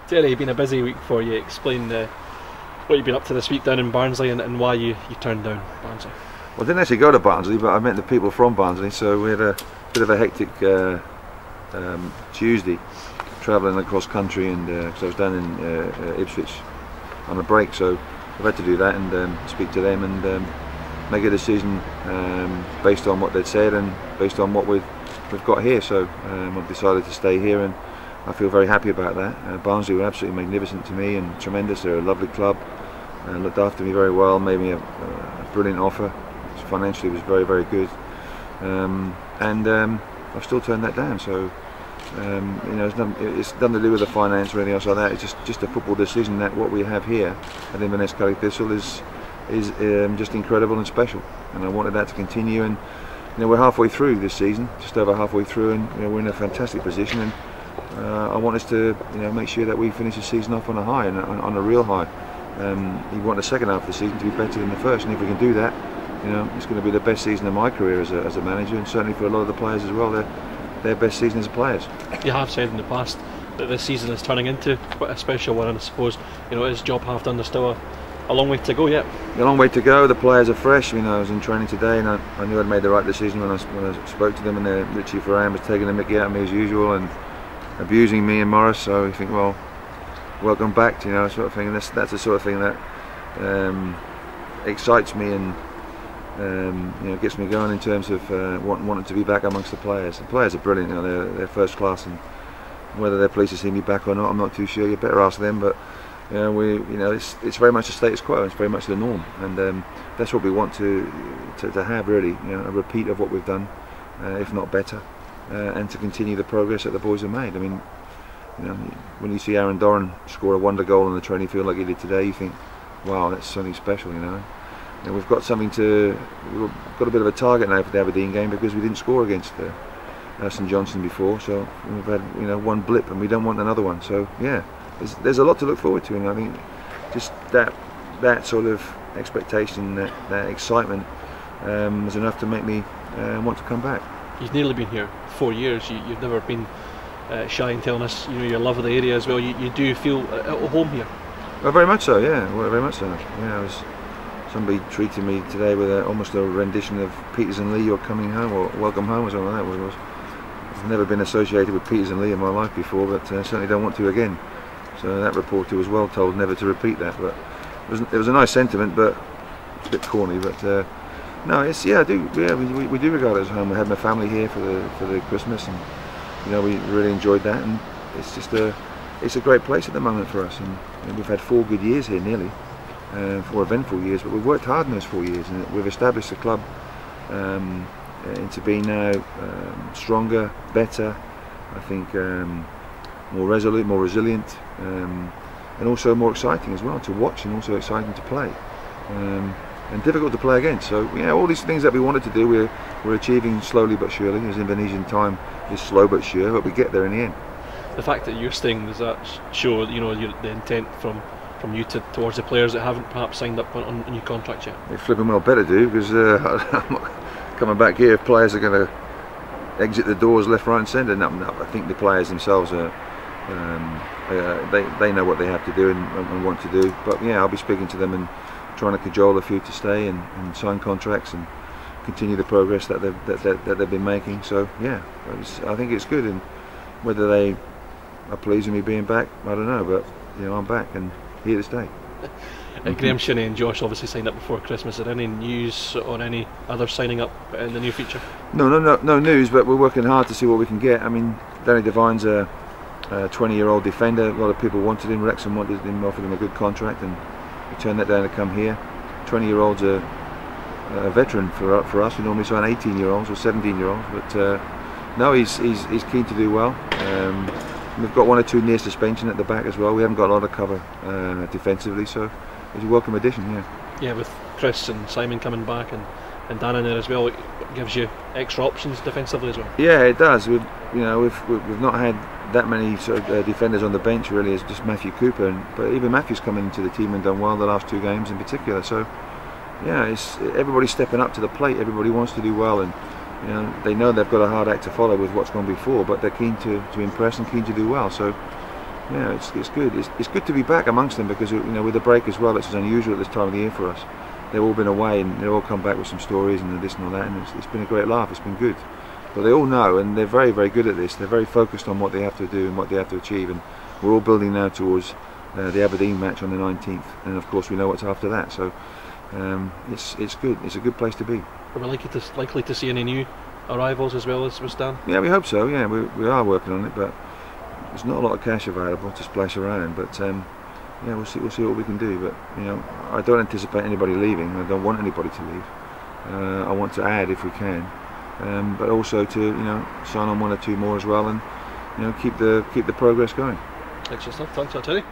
Terry, it's been a busy week for you. Explain what you've been up to this week down in Barnsley and why you turned down Barnsley. Well, I didn't actually go to Barnsley, but I met the people from Barnsley, so we had a bit of a hectic Tuesday, travelling across country, and because I was down in Ipswich on a break, so I've had to do that and speak to them and make a decision based on what they'd said and based on what we've got here. So I've decided to stay here, and I feel very happy about that. Barnsley were absolutely magnificent to me and tremendous. They're a lovely club, looked after me very well, made me a brilliant offer. Financially, it was very, very good, and I've still turned that down. So it's nothing to do with the finance or anything else like that. It's just a football decision that what we have here at Inverness Thistle is just incredible and special, and I wanted that to continue. And we're halfway through this season, just over halfway through, and we're in a fantastic position. And I want us to make sure that we finish the season off on a high, and on a real high. You want the second half of the season to be better than the first, and if we can do that, it's going to be the best season of my career as a manager, and certainly for a lot of the players as well, their best season as players. You have said in the past that this season is turning into quite a special one, and I suppose his job half done. There's still a long way to go yet. A long way to go. The players are fresh. I was in training today, and I knew I'd made the right decision when I spoke to them. And Richie Ferran was taking a mickey out of me as usual and abusing me and Morris. So you think, well, welcome back, sort of thing. And that's the sort of thing that excites me and gets me going in terms of wanting to be back amongst the players. The players are brilliant. They're first class, and whether they're pleased to see me back or not, I'm not too sure. You better ask them. But it's very much the status quo. It's very much the norm, and that's what we want to have, really. A repeat of what we've done, if not better, and to continue the progress that the boys have made. I mean, when you see Aaron Doran score a wonder goal on the training field like he did today, you think, wow, that's something special. We've got something we've got a bit of a target now for the Aberdeen game, because we didn't score against St Johnstone before, so we've had one blip, and we don't want another one. So yeah, there's a lot to look forward to, and I think just that sort of expectation, that excitement was enough to make me want to come back. You've nearly been here 4 years. You've never been shy in telling us your love of the area as well. You do feel at home here. Well, very much so. Yeah, well, very much so. Yeah, somebody treated me today with almost a rendition of Peters and Lee, "You're coming home," or "Welcome home," or something like that. I've never been associated with Peters and Lee in my life before, but certainly don't want to again. So that reporter was well told never to repeat that. But it was a nice sentiment, but it's a bit corny. But no, I do. Yeah, we do regard it as home. We had my family here for the Christmas, and we really enjoyed that. And it's a great place at the moment for us. And we've had 4 good years here, nearly. 4 eventful years, but we've worked hard in those 4 years, and we've established the club into being now stronger, better, I think, more resolute, more resilient, and also more exciting as well to watch, and also exciting to play, and difficult to play against. So all these things that we wanted to do, we're achieving slowly but surely. As Indonesian time is slow but sure, but we get there in the end. The fact that you're staying, does that show the intent from you towards the players that haven't perhaps signed up on a new contract yet? They flipping well better do, because I'm not coming back here if players are going to exit the doors left, right and centre. No, I think the players themselves are they know what they have to do and want to do. But yeah, I'll be speaking to them and trying to cajole a few to stay and sign contracts and continue the progress that they've been making. So yeah, I think it's good, and whether they are pleased with me being back, I don't know, but I'm back and here to stay. Graham Shinney and Josh obviously signed up before Christmas. Is there any news on any other signing up in the near future? No news, but we're working hard to see what we can get. I mean, Danny Devine's a 20-year-old defender. A lot of people wanted him. Wrexham wanted him, offered him a good contract, and we turned that down to come here. 20-year-olds are a veteran for us. We normally sign 18-year-olds or 17-year-olds, but no, he's keen to do well. We've got 1 or 2 near suspension at the back as well. We haven't got a lot of cover defensively, so it's a welcome addition. Yeah, with Chris and Simon coming back and Dan in there as well, it gives you extra options defensively as well. Yeah, it does. We've not had that many sort of defenders on the bench really. It's just Matthew Cooper, but even Matthew's come into the team and done well the last 2 games in particular. So yeah, everybody's stepping up to the plate. Everybody wants to do well, and they know they've got a hard act to follow with what's gone before, but they're keen to impress and keen to do well. So Yeah, it's good. It's good to be back amongst them because, you know, with the break as well, this is unusual at this time of the year for us. They've all been away and they've all come back with some stories and this and all that, and it's been a great laugh. It's been good. But they all know, and they're very, very good at this. They're very focused on what they have to do and what they have to achieve, and we're all building now towards the Aberdeen match on the 19th, and of course we know what's after that. So it's good. It's a good place to be. Are we likely to see any new arrivals as well as Stan? Yeah, we hope so. Yeah, we are working on it, but there's not a lot of cash available to splash around. But yeah, we'll see what we can do. But you know, I don't anticipate anybody leaving. I don't want anybody to leave. I want to add if we can. But also to, you know, sign on one or two more as well, and, you know, keep the progress going. Excellent stuff. Thanks, Terry.